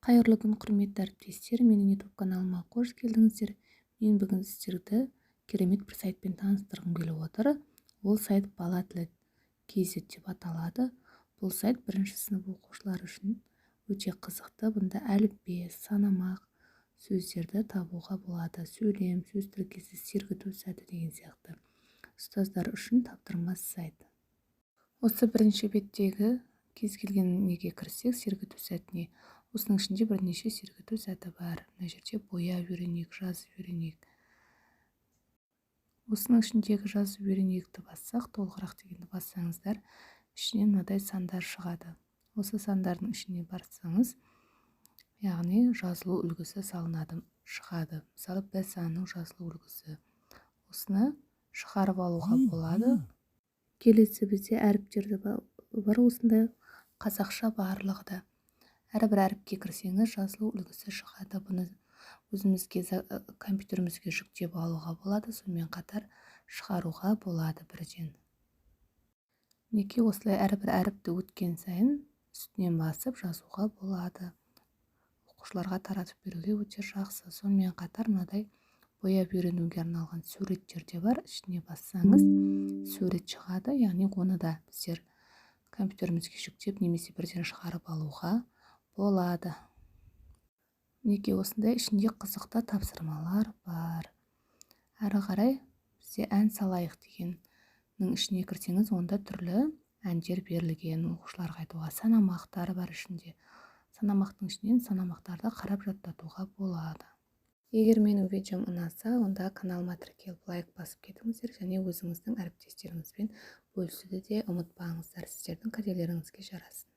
Қайырлы күн, құрметті әріптестер. Менің YouTube каналыма қош келдіңіздер. Мен бүгін сіздерді керемет бір сайтпен таныстырғым келіп отыр. Ол сайт бала тілі KZ деп аталады. Бұл сайт бірінші сынып оқушылары үшін өте қызықты. Бұнда әліппе, санамақ сөздерді табуға болады. Сөйлем, сөз тіркесі, сергіту сәті деген сияқты. Ұстаздар үшін таптырмас сайт. Осы бірінші беттегі кез келген неге кірсек, сергіту сәтіне, осының ішінде бірнеше сергіту сәті бар. Мына жерде бояп үйренейік, жазып үйренейік. Осының ішіндегі жазып үйренейікті бассақ, толығырақ дегенді бассаңыздар, ішінен мынадай сандар шығады. Осы сандардың ішіне барсаңыз, яғни жазылу үлгісі салынады, шығады. Мысалы, Б санының жазылу үлгісі. Осыны шығарып алуға болады. Келесі бізде әріптерді бар, осындай қазақша барлығы да. Әрбір әріпке кірсеңіз жазылу үлгісі шығады. Бұны өзімізге компьютерімізге жүктеп алуға болады, сонымен қатар шығаруға болады бірден. Неке осылай әрбір әріпті өткен сайын үстінен басып жазуға болады. Оқушыларға таратып беруге өте жақсы. Сонымен қатар мынадай бояп үйренуге арналған суреттер де бар. Ішіне бассаңыз сурет шығады, яғни оны да біздер компьютерімізге жүктеп немесе бірден шығарып алуға болады. Неке осындай ішінде қызықты тапсырмалар бар. Әрі қарай бізде ән салайық дегеннің ішіне кірсеңіз, онда түрлі әндер берілген, оқушыларға айтуға. Санамақтар бар ішінде. Санамақтың ішінен санамақтарды қарап жаттатуға болады. Егер менің видеом ұнаса, онда каналыма тіркеліп лайк басып кетіңіздер және өзіңіздің әріптестеріңізбен бөлісуді де ұмытпаңыздар. Сіздердің қателеріңізге жарасын.